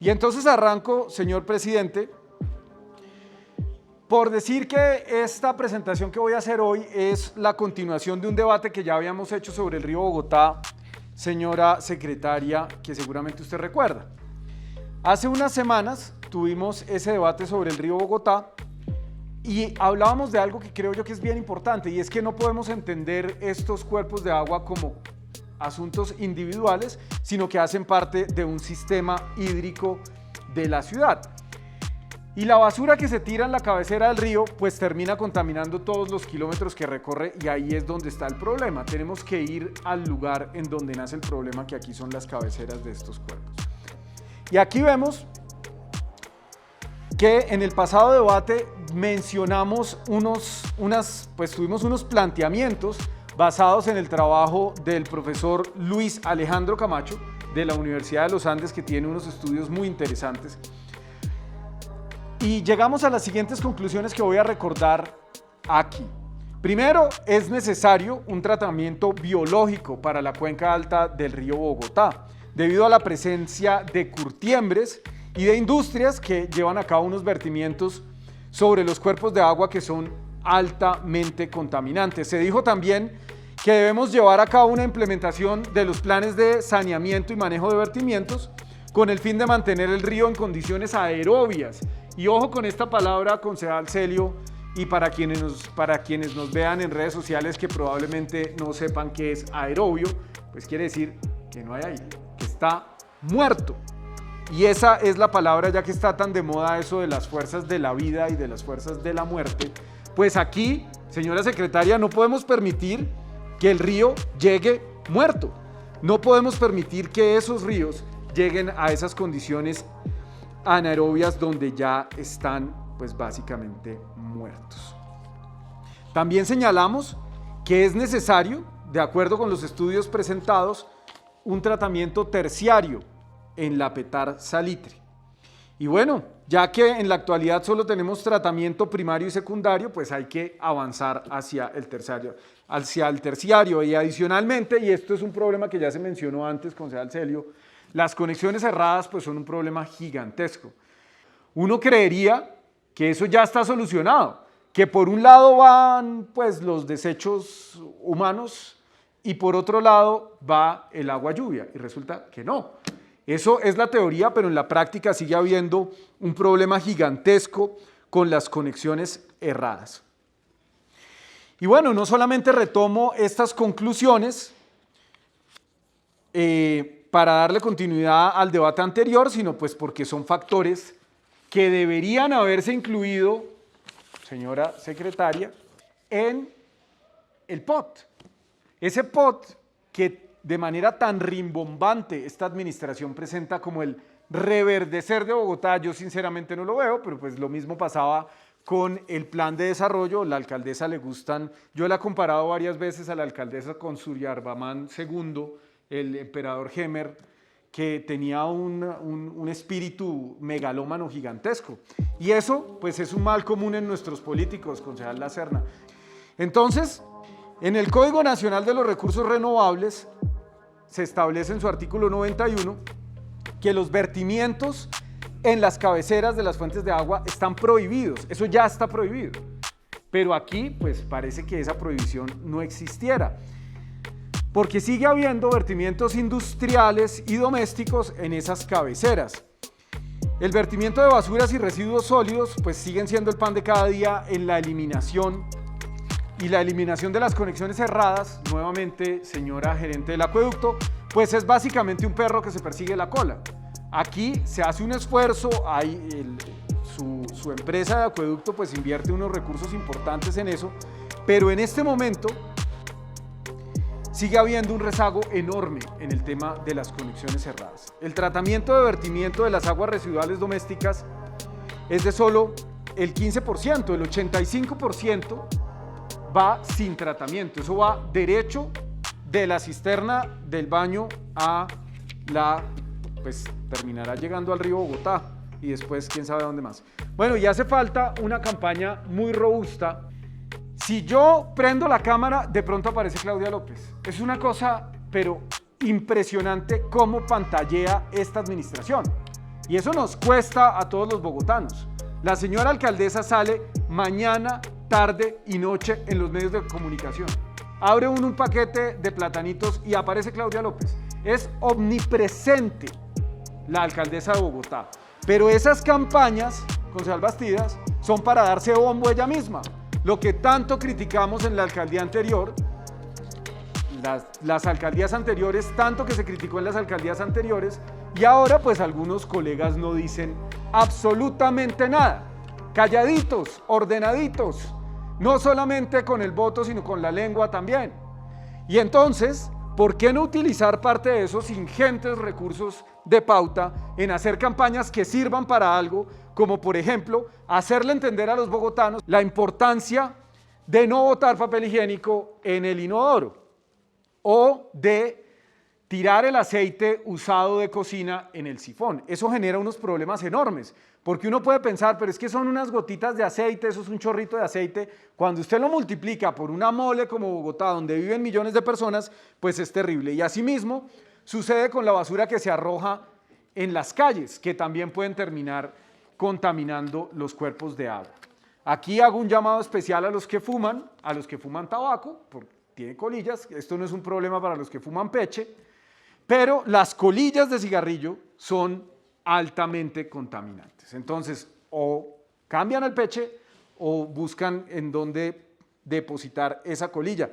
Y entonces arranco, señor presidente, por decir que esta presentación que voy a hacer hoy es la continuación de un debate que ya habíamos hecho sobre el río Bogotá, señora secretaria, que seguramente usted recuerda. Hace unas semanas tuvimos ese debate sobre el río Bogotá y hablábamos de algo que creo yo que es bien importante, y es que no podemos entender estos cuerpos de agua como asuntos individuales, sino que hacen parte de un sistema hídrico de la ciudad. Y la basura que se tira en la cabecera del río pues termina contaminando todos los kilómetros que recorre, y ahí es donde está el problema. Tenemos que ir al lugar en donde nace el problema, que aquí son las cabeceras de estos cuerpos. Y aquí vemos que en el pasado debate mencionamos tuvimos unos planteamientos basados en el trabajo del profesor Luis Alejandro Camacho de la Universidad de los Andes, que tiene unos estudios muy interesantes. Y llegamos a las siguientes conclusiones que voy a recordar aquí. Primero, es necesario un tratamiento biológico para la cuenca alta del río Bogotá, debido a la presencia de curtiembres y de industrias que llevan a cabo unos vertimientos sobre los cuerpos de agua que son altamente contaminantes. Se dijo también que debemos llevar a cabo una implementación de los planes de saneamiento y manejo de vertimientos con el fin de mantener el río en condiciones aerobias. Y ojo con esta palabra, concejal Celio, y para quienes nos vean en redes sociales que probablemente no sepan qué es aerobio, pues quiere decir que no hay aire, que está muerto. Y esa es la palabra, ya que está tan de moda eso de las fuerzas de la vida y de las fuerzas de la muerte. Pues aquí, señora secretaria, no podemos permitir que el río llegue muerto. No podemos permitir que esos ríos lleguen a esas condiciones anaerobias donde ya están pues básicamente muertos. También señalamos que es necesario, de acuerdo con los estudios presentados, un tratamiento terciario en la Petare Salitre. Y bueno, ya que en la actualidad solo tenemos tratamiento primario y secundario, pues hay que avanzar hacia el terciario. Y adicionalmente, y esto es un problema que ya se mencionó antes, concejal Celio, las conexiones cerradas pues son un problema gigantesco. Uno creería que eso ya está solucionado, que por un lado van pues los desechos humanos y por otro lado va el agua lluvia, y resulta que no. Eso es la teoría, pero en la práctica sigue habiendo un problema gigantesco con las conexiones erradas. Y bueno, no solamente retomo estas conclusiones para darle continuidad al debate anterior, sino pues porque son factores que deberían haberse incluido, señora secretaria, en el POT. Ese POT que de manera tan rimbombante esta administración presenta como el reverdecer de Bogotá, yo sinceramente no lo veo, pero pues lo mismo pasaba con el plan de desarrollo. La alcaldesa le gustan, yo la he comparado varias veces a la alcaldesa con Suryarbaman II, el emperador Gemer, que tenía un espíritu megalómano gigantesco. Y eso pues es un mal común en nuestros políticos, concejal Lacerna. Entonces, en el Código Nacional de los Recursos Renovables se establece en su artículo 91 que los vertimientos en las cabeceras de las fuentes de agua están prohibidos. Eso ya está prohibido. Pero aquí pues parece que esa prohibición no existiera, porque sigue habiendo vertimientos industriales y domésticos en esas cabeceras. El vertimiento de basuras y residuos sólidos pues siguen siendo el pan de cada día en la eliminación. Y la eliminación de las conexiones cerradas, nuevamente, señora gerente del acueducto, pues es básicamente un perro que se persigue la cola. Aquí se hace un esfuerzo, su empresa de acueducto pues invierte unos recursos importantes en eso, pero en este momento sigue habiendo un rezago enorme en el tema de las conexiones cerradas. El tratamiento de vertimiento de las aguas residuales domésticas es de solo el 15%, el 85% va sin tratamiento. Eso va derecho de la cisterna del baño a pues terminará llegando al río Bogotá y después quién sabe dónde más. Bueno, y hace falta una campaña muy robusta. Si yo prendo la cámara, de pronto aparece Claudia López. Es una cosa, pero impresionante cómo pantallea esta administración. Y eso nos cuesta a todos los bogotanos. La señora alcaldesa sale mañana, tarde y noche en los medios de comunicación. Abre uno un paquete de platanitos y aparece Claudia López. Es omnipresente la alcaldesa de Bogotá. Pero esas campañas, concejal Bastidas, son para darse bombo ella misma. Lo que tanto criticamos en la alcaldía anterior, las alcaldías anteriores, tanto que se criticó en las alcaldías anteriores, y ahora pues algunos colegas no dicen absolutamente nada. Calladitos, ordenaditos, no solamente con el voto, sino con la lengua también. Y entonces, ¿por qué no utilizar parte de esos ingentes recursos de pauta en hacer campañas que sirvan para algo, como por ejemplo, hacerle entender a los bogotanos la importancia de no botar papel higiénico en el inodoro o de tirar el aceite usado de cocina en el sifón? Eso genera unos problemas enormes, porque uno puede pensar, pero es que son unas gotitas de aceite, eso es un chorrito de aceite. Cuando usted lo multiplica por una mole como Bogotá, donde viven millones de personas, pues es terrible. Y asimismo sucede con la basura que se arroja en las calles, que también pueden terminar contaminando los cuerpos de agua. Aquí hago un llamado especial a los que fuman tabaco, porque tiene colillas. Esto no es un problema para los que fuman peche, pero las colillas de cigarrillo son altamente contaminantes. Entonces, o cambian el peche o buscan en dónde depositar esa colilla.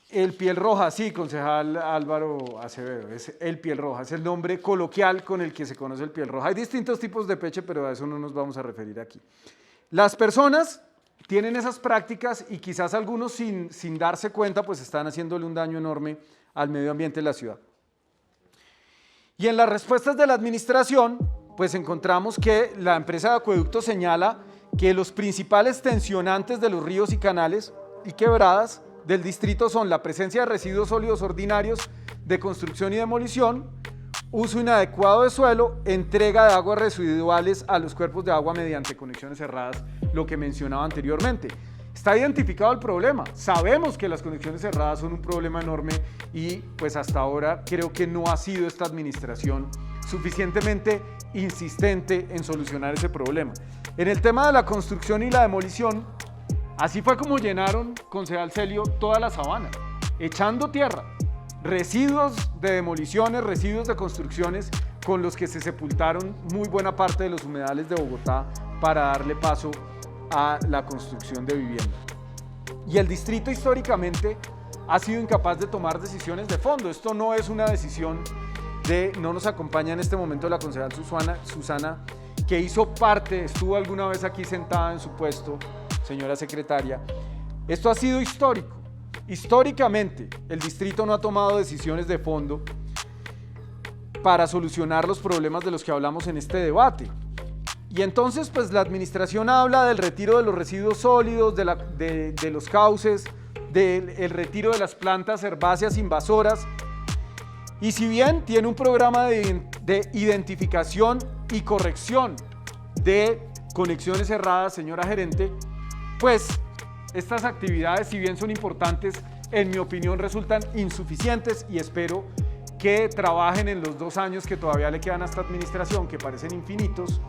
El piel roja, sí, concejal Álvaro Acevedo, es el piel roja, es el nombre coloquial con el que se conoce el piel roja. Hay distintos tipos de peche, pero a eso no nos vamos a referir aquí. Las personas tienen esas prácticas y quizás algunos sin darse cuenta, pues están haciéndole un daño enorme al medio ambiente de la ciudad. Y en las respuestas de la administración, pues encontramos que la empresa de acueductos señala que los principales tensionantes de los ríos y canales y quebradas del distrito son la presencia de residuos sólidos ordinarios de construcción y demolición, uso inadecuado de suelo, entrega de aguas residuales a los cuerpos de agua mediante conexiones cerradas, lo que mencionaba anteriormente. Está identificado el problema, sabemos que las conexiones cerradas son un problema enorme y pues hasta ahora creo que no ha sido esta administración suficientemente insistente en solucionar ese problema. En el tema de la construcción y la demolición, así fue como llenaron, concejal Celio, toda la sabana, echando tierra, residuos de demoliciones, residuos de construcciones con los que se sepultaron muy buena parte de los humedales de Bogotá para darle paso a la construcción de vivienda. Y el distrito históricamente ha sido incapaz de tomar decisiones de fondo. Esto no es una decisión no nos acompaña en este momento la concejal Susana, que hizo parte, estuvo alguna vez aquí sentada en su puesto, señora secretaria. Esto ha sido histórico. Históricamente, el distrito no ha tomado decisiones de fondo para solucionar los problemas de los que hablamos en este debate. Y entonces, pues la administración habla del retiro de los residuos sólidos, de los cauces, del retiro de las plantas herbáceas invasoras. Y si bien tiene un programa de identificación y corrección de conexiones cerradas, señora gerente, pues estas actividades, si bien son importantes, en mi opinión resultan insuficientes y espero que trabajen en los 2 años que todavía le quedan a esta administración, que parecen infinitos,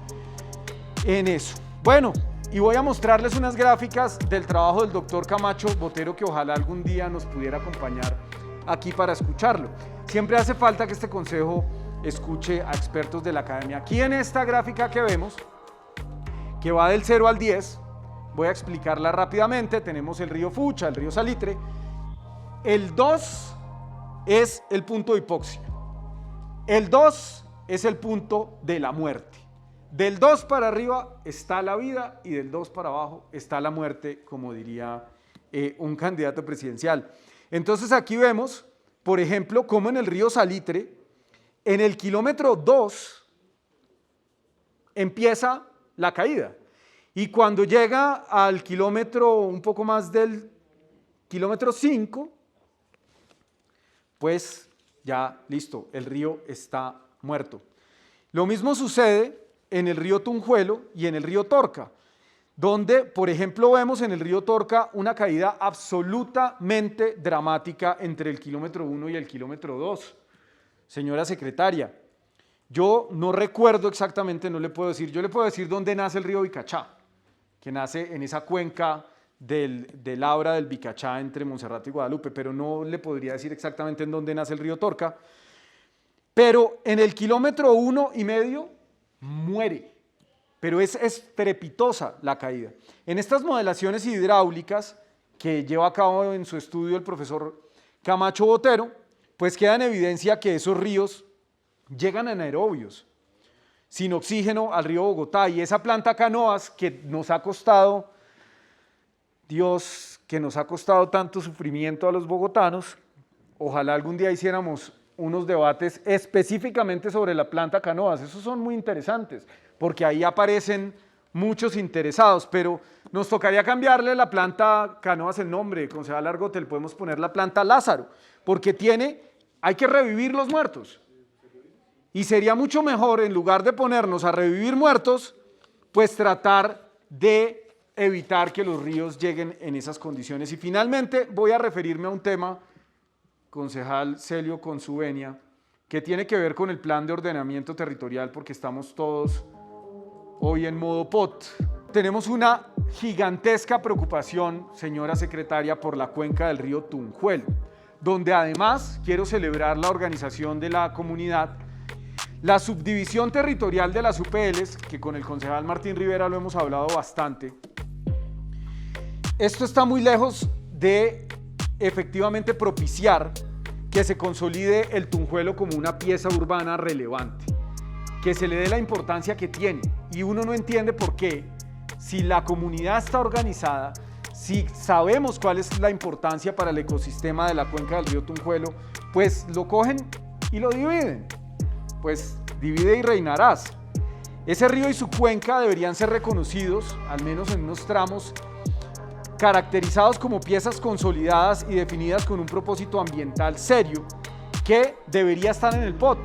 en eso. Bueno, y voy a mostrarles unas gráficas del trabajo del doctor Camacho Botero, que ojalá algún día nos pudiera acompañar aquí para escucharlo. Siempre hace falta que este consejo escuche a expertos de la academia. Aquí en esta gráfica que vemos, que va del 0 al 10, voy a explicarla rápidamente. Tenemos el río Fucha, el río Salitre. El 2 es el punto de hipoxia. El 2 es el punto de la muerte. Del 2 para arriba está la vida y del 2 para abajo está la muerte, como diría un candidato presidencial. Entonces aquí vemos, por ejemplo, cómo en el río Salitre, en el kilómetro 2 empieza la caída. Y cuando llega al kilómetro, un poco más del kilómetro 5, pues ya listo, el río está muerto. Lo mismo sucede en el río Tunjuelo y en el río Torca, donde, por ejemplo, vemos en el río Torca una caída absolutamente dramática entre el kilómetro 1 y el kilómetro 2. Señora secretaria, Yo no recuerdo exactamente, no le puedo decir, yo le puedo decir dónde nace el río Bicachá, que nace en esa cuenca del Abra del Bicachá entre Monserrate y Guadalupe, pero no le podría decir exactamente en dónde nace el río Torca. Pero en el kilómetro 1,5 muere, pero es estrepitosa la caída. En estas modelaciones hidráulicas que lleva a cabo en su estudio el profesor Camacho Botero, pues queda en evidencia que esos ríos llegan anaerobios, sin oxígeno al río Bogotá, y esa planta canoas que nos ha costado, Dios, que nos ha costado tanto sufrimiento a los bogotanos, ojalá algún día hiciéramos unos debates específicamente sobre la planta canoas, esos son muy interesantes, porque ahí aparecen muchos interesados, pero nos tocaría cambiarle la planta canoas el nombre, concejal Argote, le podemos poner la planta Lázaro, porque hay que revivir los muertos. Y sería mucho mejor, en lugar de ponernos a revivir muertos, pues tratar de evitar que los ríos lleguen en esas condiciones. Y finalmente voy a referirme a un tema, concejal Celio con su venia, que tiene que ver con el plan de ordenamiento territorial, porque estamos todos hoy en modo POT. Tenemos una gigantesca preocupación, señora secretaria, por la cuenca del río Tunjuelo, donde además quiero celebrar la organización de la comunidad. La subdivisión territorial de las UPLs, que con el concejal Martín Rivera lo hemos hablado bastante, esto está muy lejos de efectivamente propiciar que se consolide el Tunjuelo como una pieza urbana relevante, que se le dé la importancia que tiene. Y uno no entiende por qué, si la comunidad está organizada, si sabemos cuál es la importancia para el ecosistema de la cuenca del río Tunjuelo, pues lo cogen y lo dividen. Pues divide y reinarás. Ese río y su cuenca deberían ser reconocidos, al menos en unos tramos, caracterizados como piezas consolidadas y definidas con un propósito ambiental serio, que debería estar en el POT,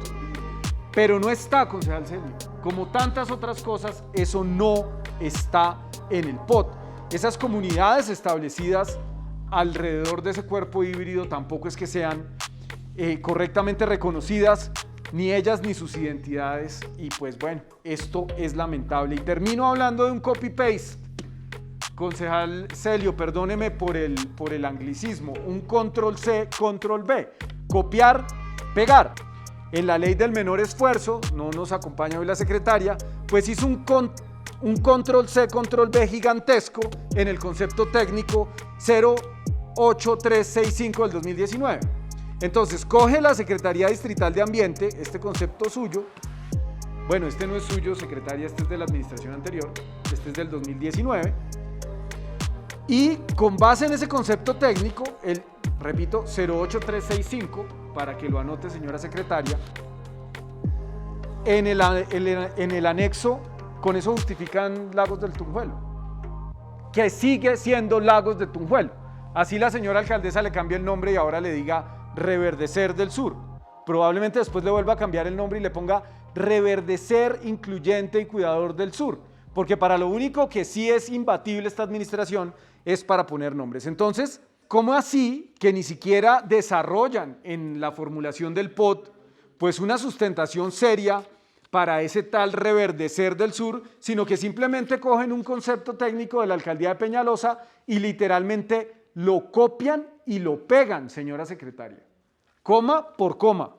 pero no está, concejal Celio. Como tantas otras cosas, eso no está en el POT. Esas comunidades establecidas alrededor de ese cuerpo híbrido tampoco es que sean correctamente reconocidas, ni ellas ni sus identidades, y pues bueno, esto es lamentable. Y termino hablando de un copy-paste, concejal Celio, perdóneme por el anglicismo, un control-C, control-V, copiar, pegar. En la ley del menor esfuerzo, no nos acompaña hoy la secretaria, pues hizo un control-C, control-V gigantesco en el concepto técnico 08365 del 2019. Entonces, coge la Secretaría Distrital de Ambiente, este concepto suyo, bueno, este no es suyo, secretaria, este es de la administración anterior, este es del 2019, y con base en ese concepto técnico, repito, 08365, para que lo anote, señora secretaria, en el anexo, con eso justifican Lagos del Tunjuelo, que sigue siendo Lagos de Tunjuelo. Así la señora alcaldesa le cambia el nombre y ahora le diga Reverdecer del Sur. Probablemente después le vuelva a cambiar el nombre y le ponga Reverdecer Incluyente y Cuidador del Sur, porque para lo único que sí es imbatible esta administración es para poner nombres. Entonces, ¿cómo así que ni siquiera desarrollan en la formulación del POT pues una sustentación seria para ese tal Reverdecer del Sur, sino que simplemente cogen un concepto técnico de la alcaldía de Peñalosa y literalmente lo copian y lo pegan, señora secretaria, coma por coma?